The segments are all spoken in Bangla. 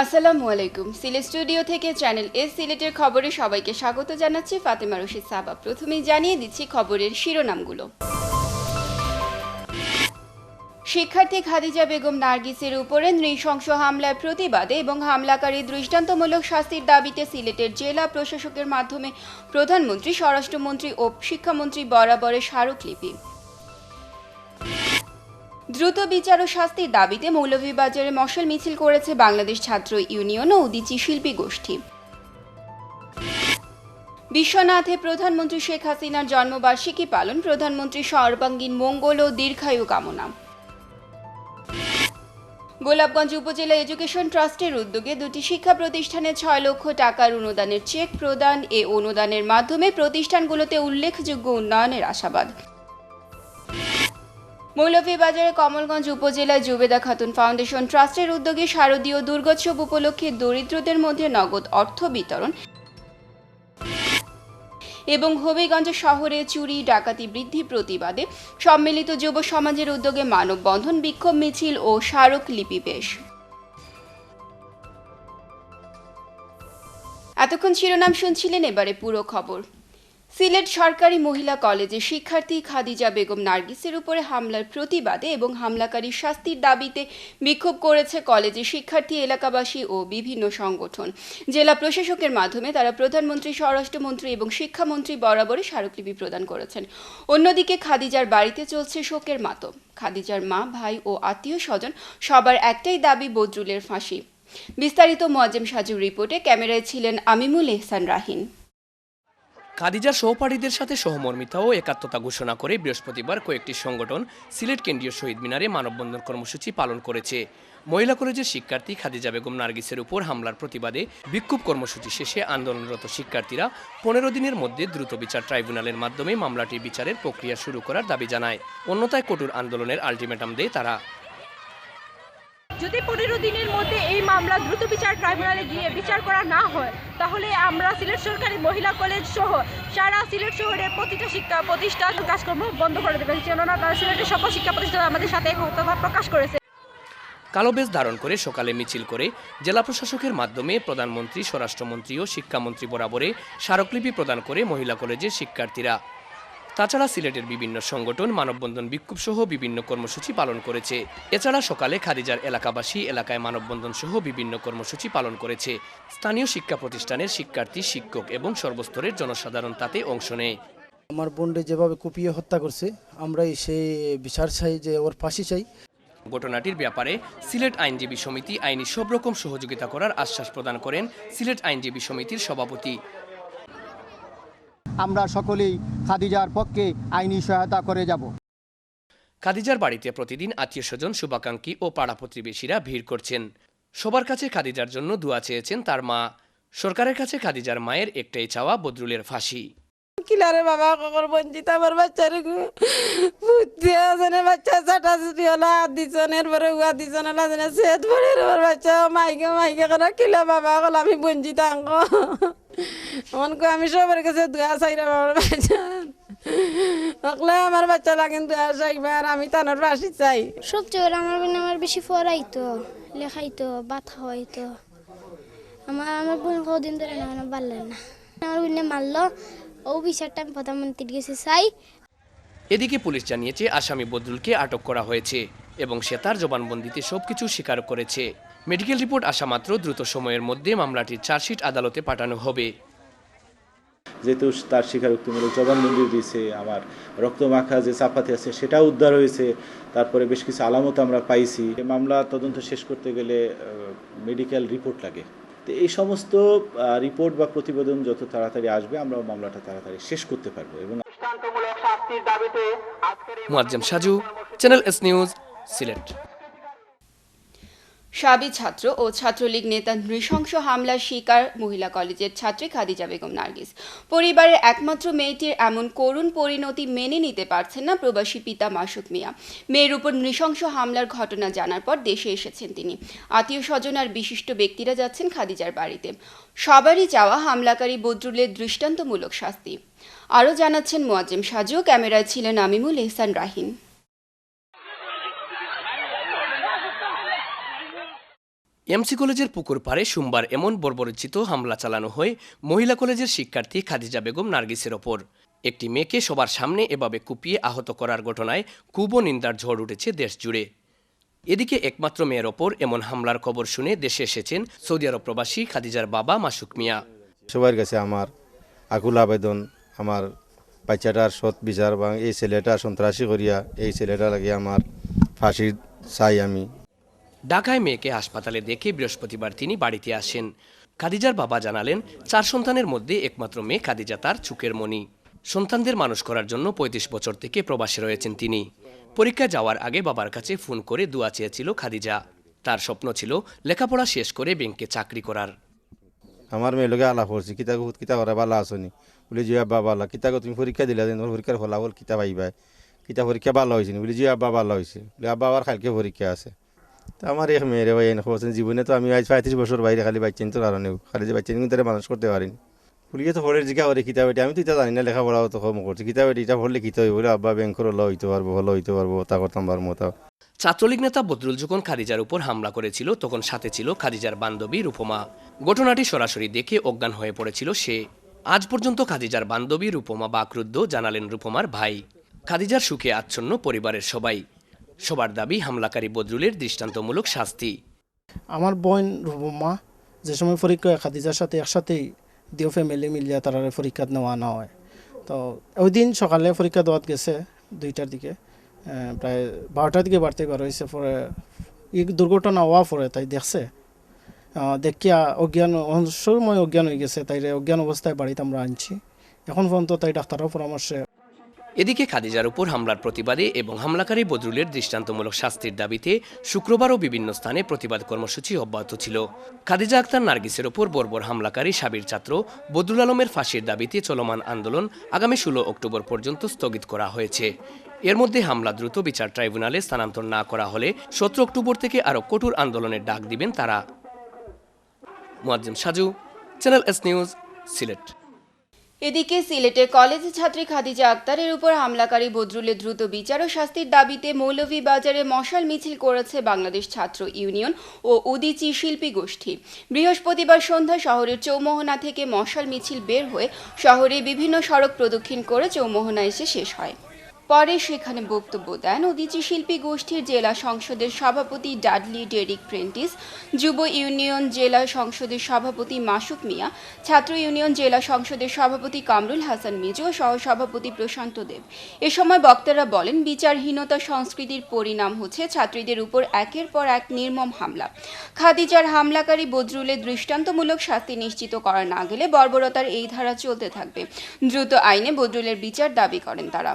আসসালামু আলাইকুম। সিলেট স্টুডিও থেকে চ্যানেল এস সিলেটের খবরে সবাইকে স্বাগত জানাচ্ছি ফাতেমা রশিদ সাবা। প্রথমেই জানিয়ে দিচ্ছি খবরের শিরোনামগুলো। শিক্ষার্থী খাদিজা বেগম নার্গিসের উপরে নৃশংস হামলার প্রতিবাদে এবং হামলাকারী দৃষ্টান্তমূলক শাস্তির দাবিতে সিলেটের জেলা প্রশাসকের মাধ্যমে প্রধানমন্ত্রী, স্বরাষ্ট্রমন্ত্রী ও শিক্ষামন্ত্রী বরাবরের স্মারকলিপি। দ্রুত বিচার ও শাস্তির দাবিতে মৌলভীবাজারে মশাল মিছিল করেছে বাংলাদেশ ছাত্র ইউনিয়ন ও উদীচী শিল্পী গোষ্ঠী। বিশ্বনাথে প্রধানমন্ত্রী শেখ হাসিনার জন্মবার্ষিকী পালন, প্রধানমন্ত্রী সর্বাঙ্গীন মঙ্গল ও দীর্ঘায়ু কামনা। গোলাপগঞ্জ উপজেলা এডুকেশন ট্রাস্টের উদ্যোগে দুটি শিক্ষা প্রতিষ্ঠানে ৬ লক্ষ টাকার অনুদানের চেক প্রদান। এ অনুদানের মাধ্যমে প্রতিষ্ঠানগুলোতে উল্লেখযোগ্য উন্নয়নের আশাবাদ। মৌলভীবাজারের কমলগঞ্জ উপজেলায় জুবেদা খাতুন ফাউন্ডেশন ট্রাস্টের উদ্যোগে শারদীয় দুর্গোৎসব উপলক্ষে দরিদ্রদের মধ্যে নগদ অর্থ বিতরণ এবং হবিগঞ্জ শহরে চুরি ডাকাতি বৃদ্ধি প্রতিবাদে সম্মিলিত যুব সমাজের উদ্যোগে মানববন্ধন, বিক্ষোভ মিছিল ও স্মারকলিপি পেশ। এতক্ষণ শিরোনাম শুনছিলেন, এবারে পুরো খবর। সিলেট সরকারি মহিলা কলেজের শিক্ষার্থী খাদিজা বেগম নার্গিসের উপরে হামলার প্রতিবাদে এবং হামলাকারীর শাস্তির দাবিতে বিক্ষোভ করেছে কলেজের শিক্ষার্থী, এলাকাবাসী ও বিভিন্ন সংগঠন। জেলা প্রশাসকের মাধ্যমে তারা প্রধানমন্ত্রী, স্বরাষ্ট্রমন্ত্রী এবং শিক্ষামন্ত্রী বরাবরই স্মারকলিপি প্রদান করেছেন। অন্যদিকে খাদিজার বাড়িতে চলছে শোকের মাতম। খাদিজার মা, ভাই ও আত্মীয় স্বজন সবার একটাই দাবি, বদরুলের ফাঁসি। বিস্তারিত মোয়াজ্জেম সাজুর রিপোর্টে। ক্যামেরায় ছিলেন আমিমুল এহসান রাহিন। খাদিজার সহপাঠীদের সাথে সহমর্মিতা ও একাত্মতা ঘোষণা করে বৃহস্পতিবার কয়েকটি সংগঠন সিলেট কেন্দ্রীয় শহীদ মিনারে মানববন্ধন কর্মসূচি পালন করেছে। মহিলা কলেজের শিক্ষার্থী খাদিজা বেগম নার্গিসের উপর হামলার প্রতিবাদে বিক্ষোভ কর্মসূচি শেষে আন্দোলনরত শিক্ষার্থীরা 15 দিনের মধ্যে দ্রুত বিচার ট্রাইব্যুনালের মাধ্যমে মামলাটির বিচারের প্রক্রিয়া শুরু করার দাবি জানায়। অন্যথায় কঠোর আন্দোলনের আলটিমেটাম দেয় তারা। যদি 15 দিনের মধ্যে এই মামলা দ্রুত বিচার ট্রাইব্যুনালে গিয়ে বিচার করা না হয়, তাহলে আমরা সিলেট সরকারি মহিলা কলেজ সহ সারা সিলেট শহরের প্রতিটা শিক্ষা প্রতিষ্ঠান কাজকর্ম বন্ধ করে দেবে। কেননা সিলেটের সকল শিক্ষা প্রতিষ্ঠান আমাদের সাথে একতা প্রকাশ করেছে। কালো বেশ ধারণ করে সকালে মিছিল করে জেলা প্রশাসকের মাধ্যমে প্রধানমন্ত্রী, স্বরাষ্ট্রমন্ত্রী ও শিক্ষামন্ত্রী বরাবরে স্মারকলিপি প্রদান করে মহিলা কলেজের শিক্ষার্থীরা। তাছাড়া সিলেটের বিভিন্ন সংগঠন মানববন্ধন, বিক্ষোভ সহ বিভিন্ন কর্মসূচি পালন করেছে। এছাড়া সকালে খাদিজার এলাকাবাসী এলাকায় মানববন্ধন সহ বিভিন্ন কর্মসূচি পালন করেছে। স্থানীয় শিক্ষা প্রতিষ্ঠানের শিক্ষার্থী, শিক্ষক এবং সর্বস্তরের জনসাধারণ তাতে অংশ নেয়। আমার বোনকে যেভাবে কুপিয়ে হত্যা করছে, আমরা সেই বিচার চাই, যে ওর ফাঁসি চাই। ঘটনাটির ব্যাপারে সিলেট আইনজীবী সমিতি আইনি সব রকম সহযোগিতা করার আশ্বাস প্রদান করেন সিলেট আইনজীবী সমিতির সভাপতি। আমরা সকলেই খাদিজার পক্ষে আইনি সহায়তা করে যাব। খাদিজার বাড়িতে প্রতিদিন আত্মীয়স্বজন, শুভাকাঙ্ক্ষী ও পাড়া প্রতিবেশীরা ভিড় করছেন। সবার কাছে খাদিজার জন্য দোয়া চেয়েছেন তার মা। সরকারের কাছে খাদিজার মায়ের একটাই চাওয়া, বদরুলের ফাঁসি। কিলারে বাবা কখন বঞ্চিত আমার বাচ্চারে বুদ্ধি আছে, বাচ্চা চাটা চুটি হলা দিছনের পরে উয়া দিছন হলা যেন সেত পরে আমার বাচ্চা মাইকে মাইকে করা কিলা বাবা কল আমি বঞ্চিত আঙ্গ মনকে আমি সবার কাছে দুয়া চাইলাম আমার বাচ্চা সকলে আমার বাচ্চা লাগেন দুয়া চাইবার, আমি তানোর ফাঁসি চাই। সবচেয়ে আমার বোন আমার বেশি পড়াইতো, লেখাইতো, ভাত খাওয়াইতো। আমার বোন কদিন ধরে না পারলেন না, আমার বোনে মারলো। ও বিচারটা আমি প্রধানমন্ত্রীর কাছে চাই। এদিকে পুলিশ জানিয়েছে আসামি বদরুলকে আটক করা হয়েছে এবং সে তার জবানবন্দিতে সবকিছু স্বীকার করেছে। মেডিকেল রিপোর্ট আসা মাত্র দ্রুত সময়ের মধ্যে মামলাটির চার্জশিট আদালতে পাঠানো হবে। যেহেতু তার স্বীকারোক্তিমূলক জবানবন্দি দিয়েছে, আমার রক্তমাখা যে চাপাতি আছে সেটাও উদ্ধার হয়েছে, তারপরে বেশ কিছু আলামত আমরা পাইছি। মামলা তদন্ত শেষ করতে গেলে মেডিকেল রিপোর্ট লাগে। তো এই সমস্ত রিপোর্ট বা প্রতিবেদন যত তাড়াতাড়ি আসবে, আমরা মামলাটা তাড়াতাড়ি শেষ করতে পারবো। এবং Muazzem Saju, channel S news, Sylhet. সাবি ছাত্র ও ছাত্রলীগ নেতা নৃশংস হামলার শিকার মহিলা কলেজের ছাত্রী খাদিজা বেগম নার্গিস। পরিবারের একমাত্র মেয়েটির এমন করুণ পরিণতি মেনে নিতে পারছেন না প্রবাসী পিতা মাসুক মিয়া। মেয়ের উপর নৃশংস হামলার ঘটনা জানার পর দেশে এসেছেন তিনি। আত্মীয় স্বজন আর বিশিষ্ট ব্যক্তিরা যাচ্ছেন খাদিজার বাড়িতে। সবারই চাওয়া হামলাকারী বদরুলের দৃষ্টান্তমূলক শাস্তি। আরও জানাচ্ছেন মোয়াজ্জেম সাজু। ক্যামেরায় ছিলেন আমিমুল এহসান রাহিন। এমসি কলেজের পুকুর পাড়ে সোমবার এমন বর্বরোচিত হামলা চালানো হয় মহিলা কলেজের শিক্ষার্থী খাদিজা বেগম নার্গিসের ওপর। একটি মেয়েকে সবার সামনে এভাবে কুপিয়ে আহত করার ঘটনায় খুব নিন্দার ঝড় উঠেছে দেশ জুড়ে। এদিকে একমাত্র মেয়ের ওপর এমন হামলার খবর শুনে দেশে এসেছেন সৌদি আরব প্রবাসী খাদিজার বাবা মাসুক মিয়া। সবার কাছে আমার আকুল আবেদন, আমার বাচ্চাটার সৎ বিচার বা এই ছেলেটা সন্ত্রাসী করিয়া এই ছেলেটা লাগে আমার ফাঁসি চাই আমি। ঢাকায় মেয়েকে হাসপাতালে দেখে বৃহস্পতিবার তিনি বাড়িতে আসেন। খাদিজার বাবা জানালেন, 4 সন্তানের মধ্যে একমাত্র মেয়ে খাদিজা তার চোখের মণি। সন্তানদের মানুষ করার জন্য 35 বছর থেকে প্রবাসে রয়েছেন তিনি। পরীক্ষা যাওয়ার আগে বাবার কাছে ফোন করে দোয়া চেয়েছিল খাদিজা। তার স্বপ্ন ছিল লেখাপড়া শেষ করে ব্যাংকে চাকরি করার। আমার মেয়ে লোকে আলাপ করছি, কিতা করে ভালো আসনি বলে যে আব্বা ভালো, কিতা তুমি পরীক্ষা দিলা তোমার পরীক্ষার ফলাফল কিতা পাইবা, কিতা পরীক্ষা ভালো হয়েছে বলে যে আব্বা ভালো হয়েছে বলে আব্বা আবার কালকে পরীক্ষা আছে। তো আমার এক মেয়েরে ভাই এনে খবর জীবনে তো আমি আজ 35 বছর বাইরে খালি বাচ্চা তো কারণেও খালি যে বাচ্চা তারা মানুষ করতে পারিনি। পুলিশে তো পড়ে জিজ্ঞা করে কিতাব এটি, আমি তো এটা জানি না, লেখাপড়াও তো কম করছি, কিতাব এটা পড়লে কিতা হইব বলে আব্বা ব্যাংকের হলো হইতে পারবো, হলো হইতে পারবো, তা করতাম পারবো তা। ছাত্রলীগ নেতা বদরুল যখন খাদিজার উপর হামলা করেছিল তখন সাথে ছিল খাদিজার বান্ধবী রূপমা। ঘটনাটি সরাসরি দেখে অজ্ঞান হয়ে পড়েছিল সে। আজ পর্যন্ত খাদিজার বান্ধবী রূপমা বাকরুদ্ধ, জানালেন রূপমার ভাই। খাদিজার সুখে আচ্ছন্ন পরিবারের সবাই। সবার দাবি হামলাকারী বদরুলের দৃষ্টান্তমূলক শাস্তি। আমার বোন রূপমা যে সময় পরীক্ষা খাদিজার সাথে একসাথেই দিও ফ্যামিলি মিলিয়ে তারা পরীক্ষা নেওয়া না হয়। তো ওই দিন সকালে পরীক্ষা দেওয়াত গেছে 2টার দিকে, প্রায় 12টার দিকে বাড়তে করা হয়েছে। পরে এই দুর্ঘটনা হওয়া পরে তাই দেখছে, দেখিয়া অজ্ঞান সময় অজ্ঞান হয়ে গেছে। তাই অজ্ঞান অবস্থায় বাড়িতে আমরা আনছি, এখন পর্যন্ত তাই ডাক্তারের পরামর্শে। এদিকে খাদিজার উপর হামলার প্রতিবাদে এবং হামলাকারী বদরুলের দৃষ্টান্তমূলক শাস্তির দাবিতে শুক্রবারও বিভিন্ন স্থানে প্রতিবাদ কর্মসূচি অব্যাহত ছিল। খাদিজা আক্তার নার্গিসের উপর বর্বর হামলাকারী সাবির ছাত্র বদরুল আলমের ফাঁসির দাবিতে চলমান আন্দোলন আগামী 16 অক্টোবর পর্যন্ত স্থগিত করা হয়েছে। এর মধ্যে হামলা দ্রুত বিচার ট্রাইব্যুনালে স্থানান্তর না করা হলে 17 অক্টোবর থেকে আরও কঠোর আন্দোলনের ডাক দিবেন তারা। Muazzem Saju, channel S news, Sylhet. এদিকে সিলেটে কলেজ ছাত্রী খাদিজা আক্তারের উপর হামলাকারী বদরুলের দ্রুত বিচার ও শাস্তির দাবিতে মৌলভীবাজারে মশাল মিছিল করেছে বাংলাদেশ ছাত্র ইউনিয়ন ও উদীচী শিল্পী গোষ্ঠী। বৃহস্পতিবার সন্ধ্যায় শহরের চৌমোহনা থেকে মশাল মিছিল বের হয়ে শহরে বিভিন্ন সড়ক প্রদক্ষিণ করে চৌমোহনা এসে শেষ হয়। পরে সেখানে বক্তব্য দেন উদীচী শিল্পী গোষ্ঠীর জেলা সংসদের সভাপতি ডাডলি ডেরিক প্রেন্টিস, যুব ইউনিয়ন জেলা সংসদের সভাপতি মাসুক মিয়া, ছাত্র ইউনিয়ন জেলা সংসদের সভাপতি কামরুল হাসান মিজু ও সহসভাপতি প্রশান্ত দেব। এ সময় বক্তারা বলেন, বিচারহীনতা সংস্কৃতির পরিণাম হচ্ছে ছাত্রীদের উপর একের পর এক নির্মম হামলা। খাদিজার হামলাকারী বদরুলের দৃষ্টান্তমূলক শাস্তি নিশ্চিত করা না গেলে বর্বরতার এই ধারা চলতে থাকবে। দ্রুত আইনে বদরুলের বিচার দাবি করেন তারা।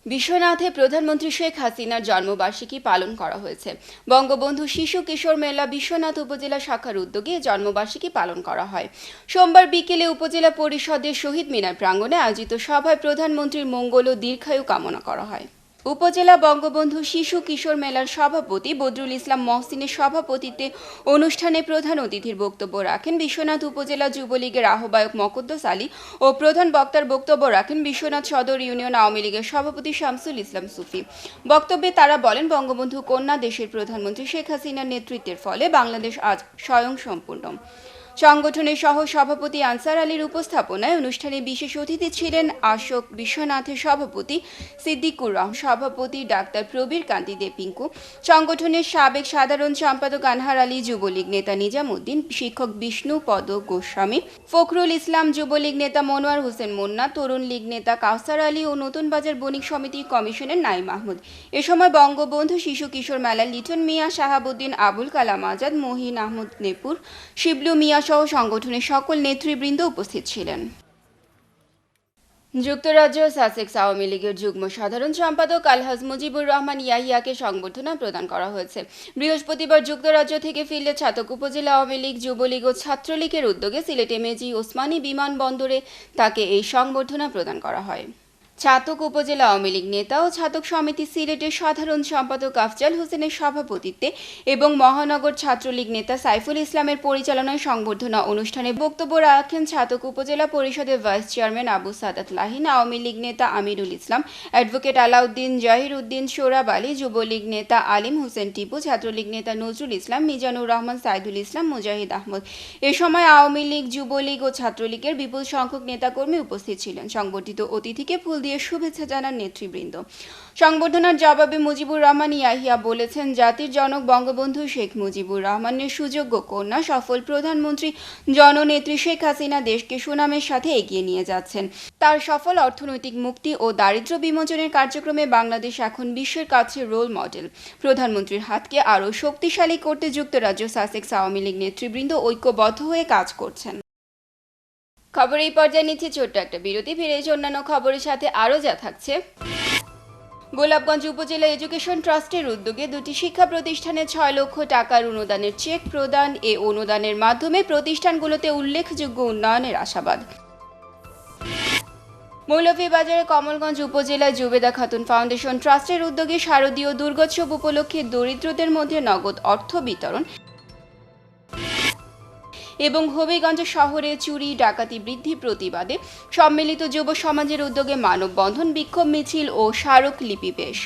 বিশ্বনাথে প্রধানমন্ত্রী শেখ হাসিনার জন্মবার্ষিকী পালন করা হয়েছে। বঙ্গবন্ধু শিশু কিশোর মেলা বিশ্বনাথ উপজেলা শাখার উদ্যোগে জন্মবার্ষিকী পালন করা হয়। সোমবার বিকেলে উপজেলা পরিষদের শহীদ মিনার প্রাঙ্গণে আয়োজিত সভায় প্রধানমন্ত্রীর মঙ্গল ও দীর্ঘায়ু কামনা করা হয়। উপজেলা বঙ্গবন্ধু শিশু কিশোর মেলার সভাপতি বদরুল ইসলাম মহসিনের সভাপতিত্বে অনুষ্ঠানে প্রধান অতিথির বক্তব্য রাখেন বিশ্বনাথ উপজেলা যুবলীগের আহ্বায়ক মকদ্দস আলী ও প্রধান বক্তার বক্তব্য রাখেন বিশ্বনাথ সদর ইউনিয়ন আওয়ামী লীগের সভাপতি শামসুল ইসলাম সুফি। বক্তব্যে তারা বলেন, বঙ্গবন্ধু কন্যা দেশের প্রধানমন্ত্রী শেখ হাসিনার নেতৃত্বের ফলে বাংলাদেশ আজ স্বয়ংসম্পূর্ণ। সংগঠনের সহ সভাপতি আনসার আলীর উপস্থাপনায় অনুষ্ঠানে বিশেষ অতিথি ছিলেন আশোক বিশ্বনাথের সভাপতি সিদ্দিকুর রহমান, সভাপতি ডাক্তার প্রবীর কান্তি দে পিঙ্কু, সংগঠনের সাবেক সাধারণ সম্পাদক আনহার আলী, যুবলীগ নেতা নিজামুদ্দিন, শিক্ষক বিষ্ণু পদ গোস্বামী, ফখরুল ইসলাম, যুবলীগ নেতা মনোয়ার হোসেন মুন্না, তরুণ লীগ নেতা কাউসার আলী ও নতুন বাজার বণিক সমিতির কমিশনার নাইম আহমদ। এ সময় বঙ্গবন্ধু শিশু কিশোর মেলা লিটন মিয়া, শাহাবুদ্দিন, আবুল কালাম আজাদ, মহিন আহমদ নেপুর, শিবলু মিয়া সহ সংগঠনের সকল নেতৃবৃন্দ উপস্থিত ছিলেন। যুক্তরাজ্য সাসেক্স আওয়ামী লীগের যুগ্ম সাধারণ সম্পাদক আলহাজ মুজিবুর রহমান ইয়াহিয়াকে সংবর্ধনা প্রদান করা হয়েছে। বৃহস্পতিবার যুক্তরাজ্য থেকে ফিরলে ছাতক উপজেলা আওয়ামী লীগ, যুবলীগ ও ছাত্রলীগের উদ্যোগে সিলেটে মেজি ওসমানী বিমানবন্দরে তাকে এই সংবর্ধনা প্রদান করা হয়। ছাতক উপজেলা আওয়ামী লীগ নেতা ও ছাতক সমিতি সিলেটের সাধারণ সম্পাদক আফজাল হোসেনের সভাপতিত্বে এবং মহানগর ছাত্রলীগ নেতা সাইফুল ইসলামের পরিচালনায় সংবর্ধনা অনুষ্ঠানে বক্তব্য রাখেন ছাতক উপজেলা পরিষদের ভাইস চেয়ারম্যান আবু সাদাত লাহিন, আওয়ামী লীগ নেতা আমিরুল ইসলাম, অ্যাডভোকেট আলাউদ্দিন, জাহির উদ্দিন, সোহরাব আলী, যুবলীগ নেতা আলিম হোসেন টিপু, ছাত্রলীগ নেতা নজরুল ইসলাম, মিজানুর রহমান, সাইদুল ইসলাম, মুজাহিদ আহমদ। এ সময় আওয়ামী লীগ, যুবলীগ ও ছাত্রলীগের বিপুল সংখ্যক নেতাকর্মী উপস্থিত ছিলেন। সংবর্ধিত অতিথিকে ফুল দিয়ে শুভেচ্ছা জানান নেতৃবৃন্দ। সংবর্ধনার জবাবে মুজিবুর রহমান ইয়াহিয়া বলেছেন, জাতির জনক বঙ্গবন্ধু শেখ মুজিবুর রহমানের সুযোগ্য কন্যা সফল প্রধানমন্ত্রী জননেত্রী শেখ হাসিনা দেশকে সুনামের সাথে এগিয়ে নিয়ে যাচ্ছেন। তার সফল অর্থনৈতিক মুক্তি ও দারিদ্র্য বিমোচনের কার্যক্রমে বাংলাদেশ এখন বিশ্বের কাছে রোল মডেল। প্রধানমন্ত্রীর হাতকে আরও শক্তিশালী করতে যুক্তরাজ্য সাসেক্স আওয়ামী লীগ নেতৃবৃন্দ ঐক্যবদ্ধ হয়ে কাজ করছেন। খবর এই পর্যায়ে নিচ্ছে ছোট্ট একটা বিরতি। ফিরে এসে অন্যান্য খবরের সাথে আরও যা থাকছে। গোলাপগঞ্জ উপজেলা এডুকেশন ট্রাস্টের উদ্যোগে 2টি শিক্ষা প্রতিষ্ঠানে 6 লক্ষ টাকার অনুদানের চেক প্রদান। এ অনুদানের মাধ্যমে প্রতিষ্ঠানগুলোতে উল্লেখযোগ্য উন্নয়নের আশাবাদ। মৌলভীবাজারে কমলগঞ্জ উপজেলায় জুবেদা খাতুন ফাউন্ডেশন ট্রাস্টের উদ্যোগে শারদীয় দুর্গোৎসব উপলক্ষে দরিদ্রদের মধ্যে নগদ অর্থ বিতরণ এবং হবিগঞ্জ শহরে চুরি ডাকাতি বৃদ্ধি প্রতিবাদে সম্মিলিত যুব সমাজের উদ্যোগে মানববন্ধন, বিক্ষোভ মিছিল ও স্মারকলিপি পেশ।